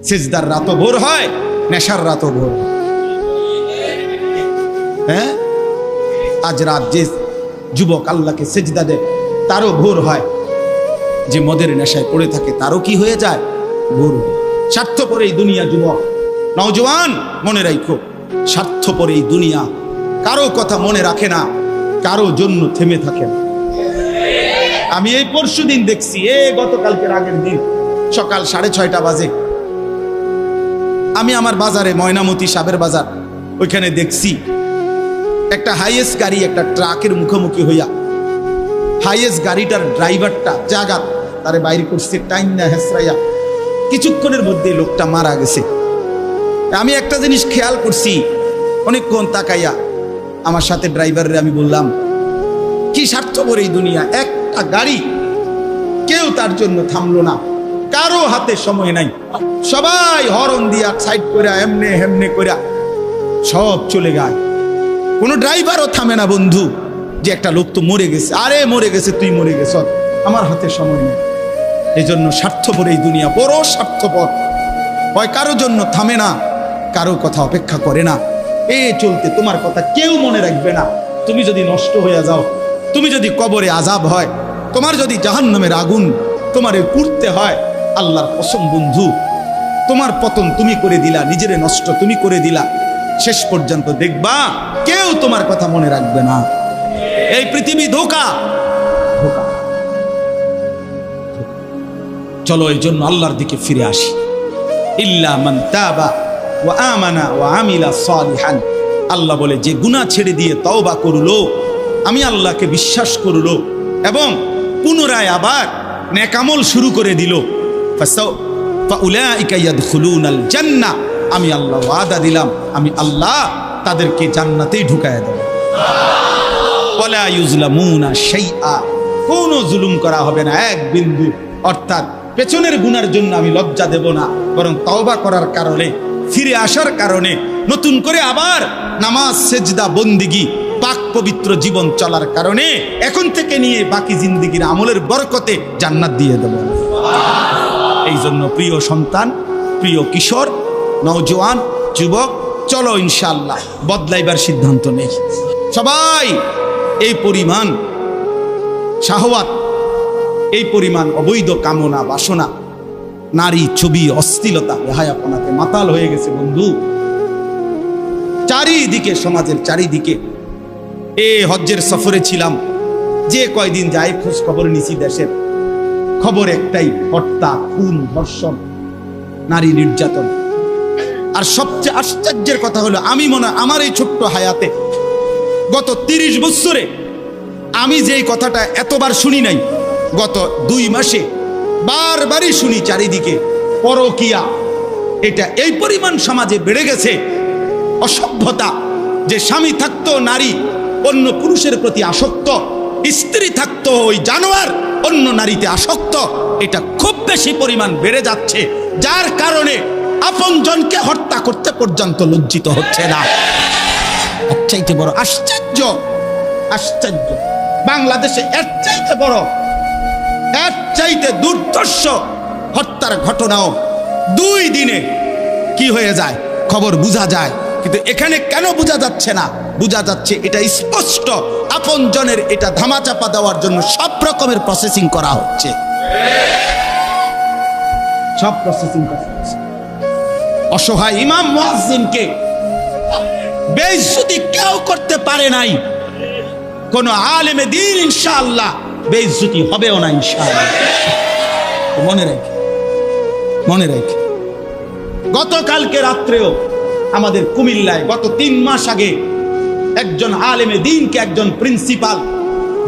সিজদার রাতও ভোর হয়, নেশার রাতও ভোর হয়। হ্যাঁ, আজ রাত যে যুবক আল্লাহকে সেজদা দেয় তারও ভোর হয়, যে মদের নেশায় পড়ে থাকে তারও কি হয়ে যায়, ভোর। স্বার্থপর এই দুনিয়া যুবক, নওজওয়ান মনে রাখো, স্বার্থপর এই দুনিয়া, কারো কথা মনে রাখে না, কারো জন্য থেমে থাকে না। আমি এই পরশুদিন দেখছি, গতকালকের আগের দিন সকাল 6:30 বাজে আমি আমার বাজারে, ময়নামতি সাবের বাজার, ওইখানে দেখছি একটা হাইয়েস্ট গাড়ি একটা ট্রাকের মুখোমুখি হইয়া, হাইয়েস্ট গাড়িটার ড্রাইভারটা জায়গা তারে বাইরে করছে, টাইম না হেসরাইয়া, কিছুক্ষণের মধ্যে লোকটা মারা গেছে। আমি একটা জিনিস খেয়াল করছি, অনেকক্ষণ তাকাইয়া আমার সাথে ড্রাইভারের আমি বললাম, কি স্বার্থপর এই দুনিয়া, একটা গাড়ি কেউ তার জন্য থামলো না, কারো হাতে সময় নাই, সবাই হরন দিয়া সাইড করে এমনে হেমনে করে সব চলে যায়, কোনো ড্রাইভারও থামে না বন্ধু, যে একটা লোক তো মরে গেছে, আরে মরে গেছে, তুই মরে গেছ, আমার হাতে সময় নেই। এই জন্য স্বার্থপর এই দুনিয়া, বড় স্বার্থপর, হয় কারো জন্য থামে না, কারো কথা অপেক্ষা করে না। চলতে তোমার কথা কেউ মনে রাখবে না। তুমি যদি নষ্ট হয়ে যাও, তুমি যদি কবরে আযাব হয়, তোমার যদি জাহান্নামের আগুন তোমারে পুড়তে হয়, আল্লাহর কসম বন্ধু, তোমার পতন তুমি করে দিলা, নিজেরে নষ্ট তুমি করে দিলা, শেষ পর্যন্ত দেখবা কেউ তোমার কথা মনে রাখবে না। এই পৃথিবী ধোঁকা। চলো এই জন্য আল্লাহর দিকে ফিরে আসি। ইল্লা মান তাবা ওয়া আমানা ওয়া আমিলা সালিহান, আল্লাহ বলে যে গুনাহ ছেড়ে দিয়ে তওবা করলো, আমি আল্লাহকে বিশ্বাস করলো এবং পুনরায় আবার নেক আমল শুরু করে দিল, ফাউলাইকা ইয়াদখুলুনাল জান্নাহ, আমি আল্লাহ ওয়াদা দিলাম, আমি আল্লাহ তাদেরকে জান্নাতেই ঢুকায়া দেব। ওয়ালা ইউজলামুনা শাইআ, কোনো জুলুম করা হবে না এক বিন্দু। অর্থাৎ পেছনের গুনার জন্য আমি লজ্জা দেব না, বরং তওবা করার কারণে, ফিরে আসার কারণে, নতুন করে আবার নামাজ সেজদা বন্দিগি পাক পবিত্র জীবন চলার কারণে এখন থেকে নিয়ে বাকি জিন্দেগির আমলের বরকতে জান্নাত দিয়ে দেব। এই জন্য প্রিয় সন্তান, প্রিয় কিশোর, নওজোয়ান, যুবক, চলো ইনশাআল্লাহ বদলাইবার সিদ্ধান্ত নেই। সবাই এই পরিমাণ শাহওয়াত, এই পরিমাণ অবৈধ কামনা বাসনা, নারী ছবি, অশ্লীলতা, বেহায়াপনাতে মাতাল হয়ে গেছে বন্ধু চারিদিকে, সমাজের চারিদিকে। হজ্জের সফরে ছিলাম, যে কয়দিন যাই খোঁজ খবর নিছি, দেশের খবর একটাই, হত্যা, খুন, ধর্ষণ, নারী নির্যাতন। আর সবচেয়ে আশ্চর্যের কথা হলো, আমি মনে হয় আমার এই ছোট্ট হায়াতে গত 30 বছরে আমি যেই কথাটা এতবার শুনি নাই, গত 2 মাসে বারবারই শুনি চারিদিকে পরকিয়া। এটা এই পরিমাণ সমাজে বেড়ে গেছে, অসভ্যতা, যে স্বামী থাকতো নারী অন্য পুরুষের প্রতি আসক্ত, স্ত্রী থাকতো ওই জানোয়ার অন্য নারীতে আসক্ত, এটা খুব বেশি পরিমাণ বেড়ে যাচ্ছে, যার কারণে আপনজনকে হত্যা করতে পর্যন্ত লজ্জিত হচ্ছে না। এর চাইতে বড় আশ্চর্য, আশ্চর্য বাংলাদেশে এর চাইতে বড়, এর চাইতে দুর্ধর্ষ হত্যার ঘটনাও 2 দিনে কি হয়ে যায় খবর বোঝা যায়। কিন্তু এখানে কেন বোঝা যাচ্ছে না? বোঝা যাচ্ছে এটা স্পষ্ট, আপনজনের এটা ধামাচাপা দেওয়ার জন্য সব রকমের প্রসেসিং করা হচ্ছে, সব প্রসেসিং করা হচ্ছে। অসহায় ইমাম মুয়াজ্জিনকে বেইজ্জতি কেউ করতে পারে নাই, কোন আলেমে দ্বীন ইনশাআল্লাহ বেইজ্জতি হবেও না ইনশাআল্লাহ। মনে রেখে, মনে রেখে, গতকালকে রাত্রেও আমাদের কুমিল্লায় গত 3 মাস আগে একজন আলেমে দ্বীনকে একজন প্রিন্সিপাল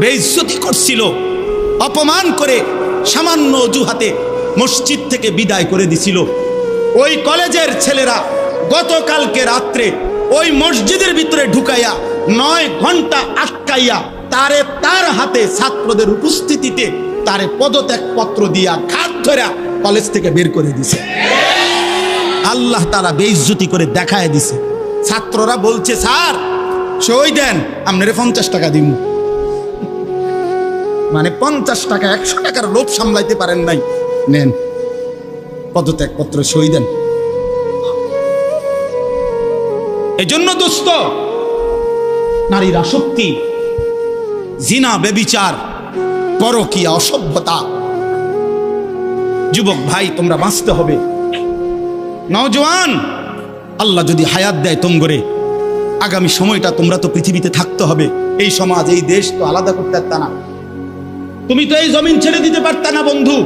বেইজ্জতি করছিল, অপমান করে সামান্য অজুহাতে মসজিদ থেকে বিদায় করে দিছিল। ওই কলেজের ছেলেরা গতকালকে রাত্রে ওই মসজিদের ভিতরে ঢুকাইয়া 9 ঘন্টা আটকাইয়া তার হাতে ছাত্রদের উপস্থিতিতে তারে পদত্যাগ পত্র দিয়া ঘাট ধরে কলেজ থেকে বের করে দিছে। আল্লাহ তাআলা বেইজ্জতি করে দেখায় দিছে। ছাত্ররা বলছে, স্যার সই দেন, আপনারে 50 টাকা দিব। মানে 50 টাকা, 100 টাকার লোভ সামলাইতে পারেন নাই, নেন। পদত্যাগপত্র সই দেন। এই জন্য দোস্ত, নারীর আসক্তি, জিনা, বেবিচার, পরকীয়া, অসভ্যতা, যুবক ভাই তোমরা বাঁচতে হবে। নওজওয়ান, আল্লাহ যদি হায়াত দেয় তোমগরে, আগামী সময়টা তোমরা তো পৃথিবীতে থাকতে হবে। এই সমাজ, এই দেশ তো আলাদা করতে পারতা না, তুমি তো এই জমিন ছেড়ে দিতে পারতা না বন্ধু।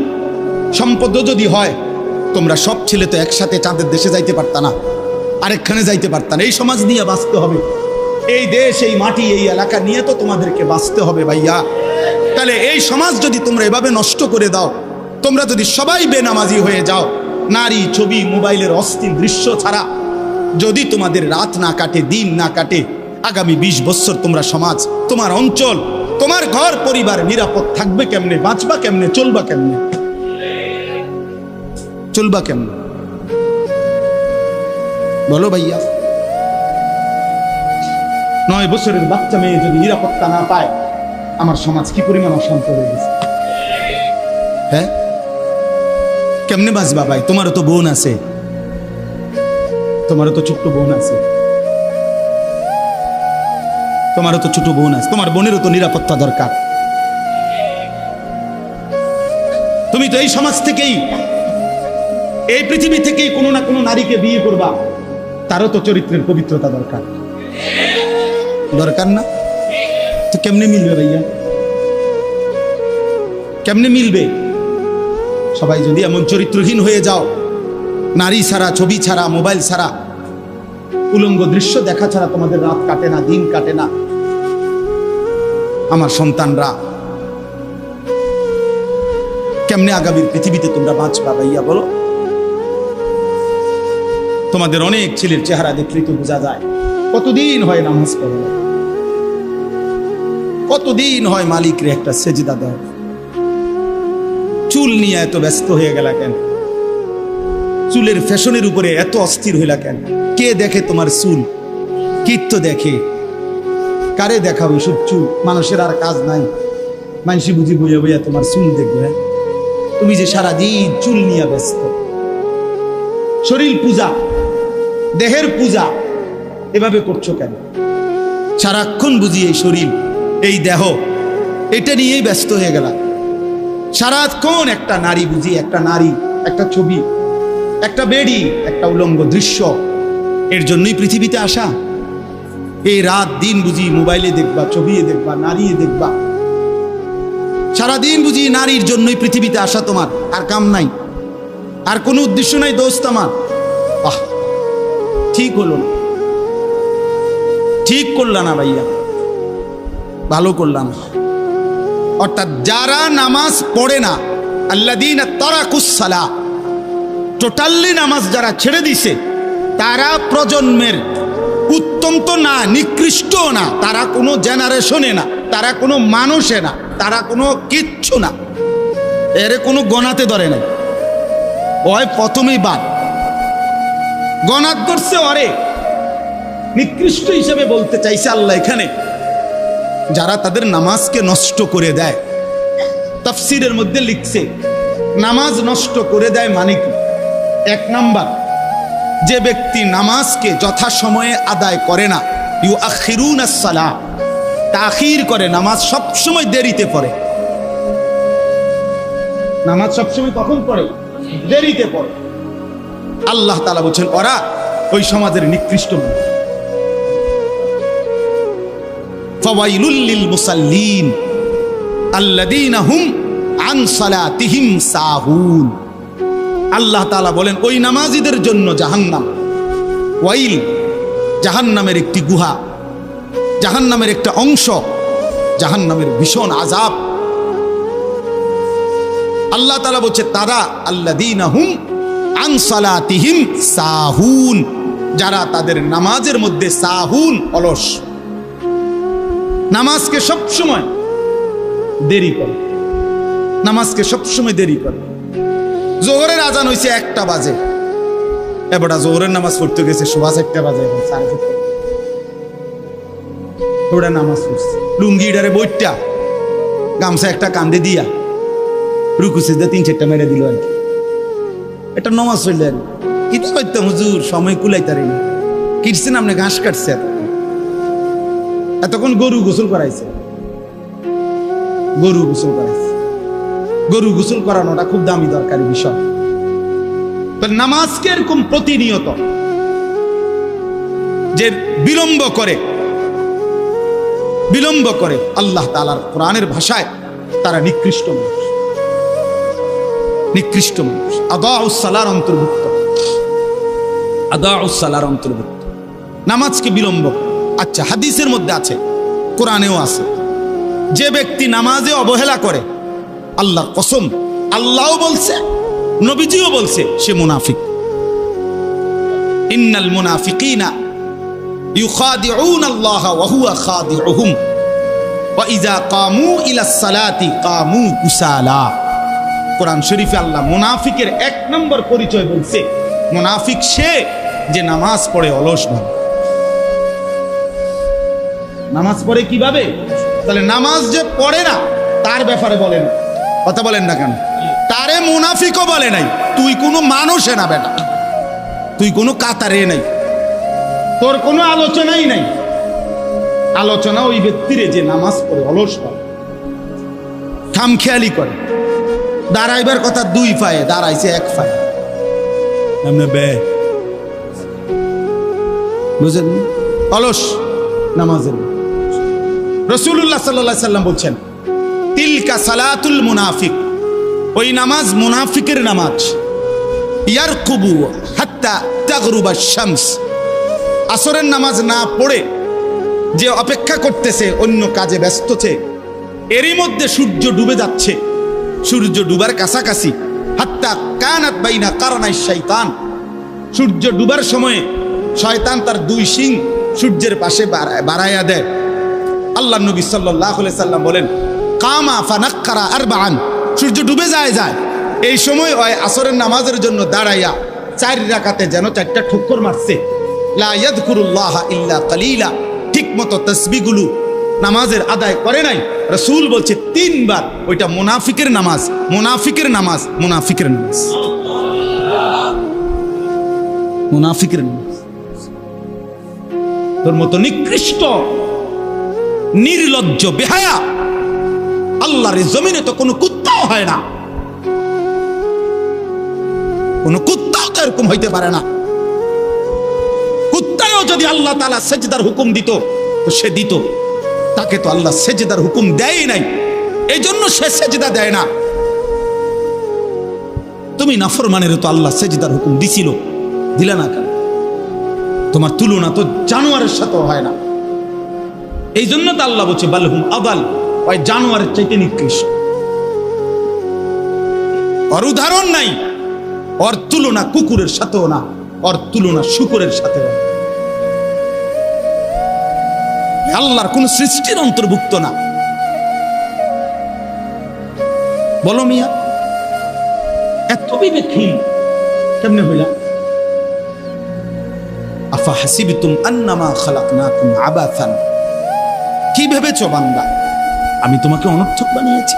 সম্পদ যদি হয়, তোমরা সব ছেলে তো একসাথে চাঁদের দেশে যাইতে পারতা না, আরেকখানে যাইতে পারতা না। এই সমাজ নিয়ে বাঁচতে হবে, এই দেশ, এই মাটি, এই এলাকা নিয়ে তো তোমাদেরকে বাঁচতে হবে ভাইয়া। তাহলে এই সমাজ যদি তোমরা এভাবে নষ্ট করে দাও, তোমরা যদি সবাই বেনামাজি হয়ে যাও, নারী, ছবি, মোবাইলের অস্থির দৃশ্য ছাড়া যদি তোমাদের রাত না কাটে, দিন না কাটে, আগামী 20 বছর তোমরা সমাজ, তোমার অঞ্চল, তোমার ঘর পরিবার নিরাপদ থাকবে কেমনে? বাঁচবা কেমনে? চলবা কেমনে? চলবা কেমনে বলো ভাইয়া? 9 বছরের বাচ্চা মেয়ে যদি নিরাপত্তা না পায়, আমার সমাজ কি পরিমাণ অশান্ত হয়ে গেছে। হ্যাঁ, কেমনে বাঁচবা ভাই? তোমারও তো বোন আছে, তোমারও তো ছোট্ট বোন আছে, তোমারও তো ছোট বোন আছে, তোমার বোনেরও তো নিরাপত্তা দরকার। তুমি তো এই সমাজ থেকেই, এই পৃথিবী থেকেই কোনো না কোনো নারীকে বিয়ে করবা, তারও তো চরিত্রের পবিত্রতা দরকার, দরকার না? তো কেমনে মিলবে ভাইয়া? কেমনে মিলবে? সবাই যদি এমন চরিত্রহীন হয়ে যাও, নারী ছাড়া, ছবি ছাড়া, মোবাইল ছাড়া, উলঙ্গ দৃশ্য দেখা ছাড়া তোমাদের রাত কাটে না, দিন কাটে না, আমার সন্তানরা কেমনে আগামীর পৃথিবীতে তোমরা বাঁচবা ভাইয়া বলো? তোমাদের অনেক ছেলের চেহারা দেখলেই তো বোঝা যায় কতদিন হয় নামাজ পড়ে, কতদিন হয় মালিকরে একটা সেজদা দেয়। চুল নিয়ে এত ব্যস্ত হয়ে গেলা কেন? চুলের ফ্যাশনের উপরে এত অস্থির হইলা কেন? কে দেখে তোমার চুল? কীর্ত দেখে? কারে দেখাবে সব চুল? মানুষের আর কাজ নাই, মানুষ বুঝি বইয়া বইয়া তোমার চুল দেখবে। তুমি যে সারাদিন চুল নিয়ে ব্যস্ত, শরীর পূজা, দেহের পূজা এভাবে করছো কেন? সারাক্ষণ বুঝি এই শরীর, এই দেহ, এটা নিয়েই ব্যস্ত হয়ে গেল। সারাক্ষণ একটা নারী বুঝি, একটা নারী, একটা ছবি, একটা বেডি, একটা উলঙ্গ দৃশ্য, এর জন্যই পৃথিবীতে আসা। এই রাত দিন বুঝি মোবাইলে দেখবা, ছবি দেখবা, নারী দেখবা, সারাদিন বুঝি নারীর জন্যই পৃথিবীতে আসা তোমার, আর কাম নাই, আর কোনো উদ্দেশ্য নাই দোস্ত আমার। আহ, ঠিক হলো না, ঠিক করলা না ভাইয়া, ভালো করলাম। অর্থাৎ যারা নামাজ পড়ে না, আল্লাযীনা তারাকুস সালাহ, টোটালি নামাজ যারা ছেড়ে দিছে, তারা প্রজন্মের উত্তম তো না, নিকৃষ্ট না, তারা কোনো জেনারেশনে না, তারা কোনো মানুষে না, তারা কোনো কিচ্ছু না, এর কোনো গণাতে ধরে নাই। ওই প্রথমেই বাদ গণাত করছে, অরে নিকৃষ্ট হিসেবে বলতে চাইছে আল্লাহ এখানে যারা তাদের নামাজকে নষ্ট করে দেয়। তাফসীরের মধ্যে লিখছে নামাজ নষ্ট করে দেয় মানে কি? 1 নাম্বার, যে ব্যক্তি নামাজকে যথাসময়ে আদায় করে না, ইউআখিরুনাস সালাহ, তাখির করে, নামাজ সবসময় দেরিতে পড়ে। নামাজ সবসময় কখন পড়ে? দেরিতে পড়ে। আল্লাহ তাআলা বলেন ওরা ওই সমাজের নিকৃষ্ট মানুষ। ফাওয়াইলুল লিল মুসাল্লিন আল্লাযীনা হুম আন সালাতিহিম সাহুন। আল্লাহ তাআলা বলেন ওই নামাজীদের জন্য জাহান্নাম। ওয়াইল, জাহান্নামের একটি গুহা, জাহান্নামের একটা অংশ, জাহান্নামের ভীষণ আযাব। আল্লাহ তাআলা বলছে তারা আল্লাযীনা হুম আন সালাতিহিম সাহুন, যারা তাদের নামাজের মধ্যে সাহুন, অলস, নামাজকে সবসময় দেরি করে, নামাজকে সবসময় দেরি করে। জোহরের আজান হয়েছে 1টা বাজে, এবারটা জোহরের নামাজ পড়তে গেছে 1:15 বাজে, 4:30 ওটা নামাজ পড়ছে, লুঙ্গিটারে বইটা গামছা একটা কান্দে দিয়া রুকু সিজদা 3-4টা মেরে দিল আর কি। এটা নমাজ হইলেন কিতা করতাম হুজুর, সময় কুলাইতারি না। কিটছেন আপনি, ঘাস কাটছে, এতক্ষণ গরু গোসল করাইছে, গরু গোসল করাইছে। গরু গোসল করানোটা খুব দামি দরকারি বিষয়। তো নামাজকে এরকম প্রতিনিয়ত যে বিলম্ব করে আল্লাহ তাআলার কোরআনের ভাষায় তারা নিকৃষ্ট মানুষ, নিকৃষ্ট মানুষ। আদাউস সালার অন্তর্ভুক্ত, আদাউস সালার অন্তর্ভুক্ত নামাজকে বিলম্ব। আচ্ছা, হাদিসের মধ্যে আছে, কোরআনেও আছে, যে ব্যক্তি নামাজে অবহেলা করে, আল্লাহর কসম, আল্লাহও বলছে, নবীজিও বলছে, সে মুনাফিক। ইন্নাল মুনাফিকিনা ইউখাদিউনা আল্লাহ ওয়া হুয়া খাদিউহুম ওয়া ইযা কামু ইলাস সালাতি কামু কুসালা। কোরআন শরীফে আল্লাহ মুনাফিকের এক নম্বর পরিচয় বলছে, মুনাফিক সে যে নামাজ পড়ে অলস ভাবে। নামাজ পড়ে কিভাবে? তাহলে নামাজ যে পড়ে না তার ব্যাপারে বলেন, কথা বলেন না কেন? তারে মুনাফিকও বলে নাই। তুই কোনো মানুষে না বেটা, তুই কোনো কাতারে নাই, তোর কোনো আলোচনাই নাই। আলোচনা ওই ব্যক্তিরে যে নামাজ পড়ে অলস হয়, খামখেয়ালি করে, দাঁড়াইবার কথা দুই পায়ে, দাঁড়াইছে এক পায়ে, বুঝলেন? অলস নামাজের। রাসূলুল্লাহ সাল্লাল্লাহু আলাইহি সাল্লাম বলছেন, তিলকা সালাতুল মুনাফিক, ওই নামাজ মুনাফিকের নামাজ। ইয়ারকুবু হাত্তা তাগরুবা শামস, আসরের নামাজ না পড়ে যে অপেক্ষা করতেছে, অন্য কাজে ব্যস্ত আছে, এরই মধ্যে সূর্য ডুবে যাচ্ছে, সূর্য ডুবার কাছাকাছি। হাত্তা কানাত বাইনা কারনাই শয়তান, সূর্য ডুবার সময়ে শয়তান তার দুই শিং সূর্যের পাশে বাড়াইয়া দেয়। আল্লাহ নবী সাল্লাল্লাহু আলাইহি সাল্লাম বলেন, কামা ফানাক্কারা আরবাআন, সূর্য ডুবে যায়, এই সময় ওই আসরের নামাজের জন্য দাঁড়াইয়া 4 রাকাতে যেন 4টা ঠুক্কর মারছে। লা ইয়াযকুরুল্লাহ ইল্লা কালিলা, ঠিক মতো তাসবিহগুলো নামাজের আদায় করে নাই। রাসূল বলছে 3 বার, ওইটা মুনাফিকের নামাজ, মুনাফিকের নামাজ, মুনাফিকের নামাজ, মুনাফিকের নামাজ। তোর মতো নিকৃষ্ট, নির্লজ্জ, বেহায়া আল্লাহর জমিনে তো কোনো কুত্তাও হয় না, কোনো কুত্তাও তো এরকম হইতে পারে না। কুত্তাও যদি আল্লাহ তাআলা সেজদার হুকুম দিত তো সে দিত, তাকে তো আল্লাহ সেজদার হুকুম দেয় নাই, এই জন্য সে সেজদা দেয় না। তুমি নাফরমানের তো আল্লাহ সেজদার হুকুম দিছিল, দিলা না কেন? তোমার তুলনা তো জানোয়ারের সাথে হয় না, এই জন্য তো আল্লাহ বলছে বালহুম আদাল, ওই জানোয়ারের চাইতে নিকৃষ্ট। ওর উদাহরণ নাই, ওর তুলনা কুকুরের সাথেও না, ওর তুলনা শুকরের সাথেও না। আল্লাহর কোন সৃষ্টির অন্তর্ভুক্ত না। বলো মিয়া, এত বিবেকহীন কেমনে হইলা? আফা হাসিবতুম আন্নামা খালাকনাকুম আবাথান, কি ভেবেছো বান্দা আমি তোমাকে অনর্থক বানিয়েছি?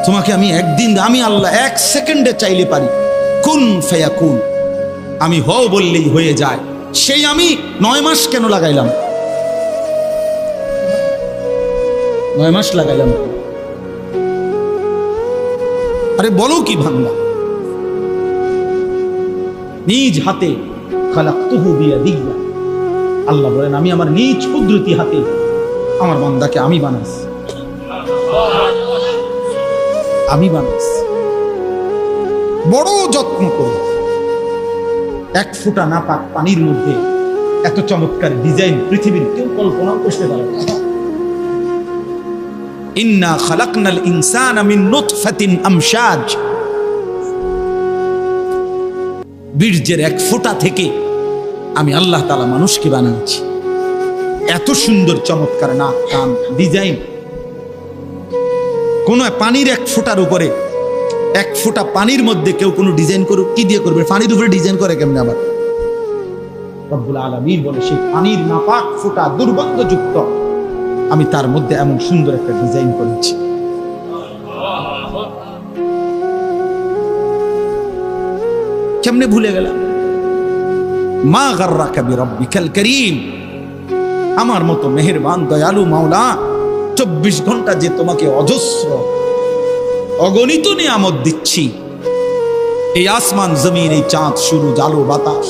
তোমাকে আমি একদিন, আমি আল্লাহ 1 সেকেন্ডে চাইলে পারি, কুন ফায়াকুন, আমি হও বললেই হয়ে যায়। সেই আমি 9 মাস কেন লাগাইলাম? 9 মাস লাগাইলাম। আরে বলো কি বান্দা, নিজ হাতে খালাকতুহু বিয়াদিয়া, আল্লাহ বলেন আমি আমার নিজ কুদরতি হাতে আমার বান্দাকে আমি বানাইছি, আমি বানাইছি। বড় যত্ন করে 1 ফোঁটা নাপাক পানির মধ্যে এত চমৎকার ডিজাইন পৃথিবীর কেউ কল্পনাও করতে পারে না। ইন্না খালাকনাল ইনসানা মিন নুতফাতিন আমশাজ, বীর্যের 1 ফোঁটা থেকে আমি আল্লাহ তাআলা মানুষকে বানিয়েছি। এত সুন্দর চমৎকার নাক, কান, ডিজাইন। কোন পানির 1 ফোঁটার উপরে, 1 ফোঁটা পানির মধ্যে কেউ কোনো ডিজাইন করুক, কি দিয়ে করবে? পানির উপরে ডিজাইন করে কেমনে? আবার রব্বুল আলামিন বলে সেই পানির নাপাক ফোঁটা দুর্গন্ধযুক্ত, আমি তার মধ্যে এমন সুন্দর একটা ডিজাইন করেছি। কেমনে ভুলে গেলাম? মা গাররাকা বিরাব্বিকাল কারীম, আমার মতো মেহেরবান দয়ালু মাওলা 24 ঘন্টা যে তোমাকে অজস্র অগণিত নিয়ামত দিচ্ছি, এই আসমান জমিন, এই চাঁদ সূরজ আলো বাতাস,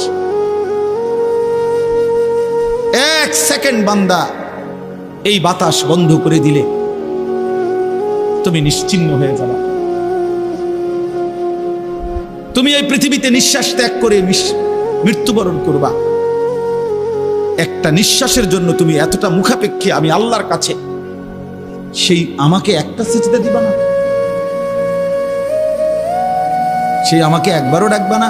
এক সেকেন্ড বান্দা এই বাতাস বন্ধ করে দিলে তুমি নিশ্চিহ্ন হয়ে যাবে। তুমি এই পৃথিবীতে নিঃশ্বাস ত্যাগ করে মৃত্যুবরণ করবা। একটা নিঃশ্বাসের জন্য তুমি এতটা মুখাপেক্ষী আমি আল্লাহর কাছে, সেই আমাকে একটা সিজদা দিবা না? সেই আমাকে একবারও ডাকবা না?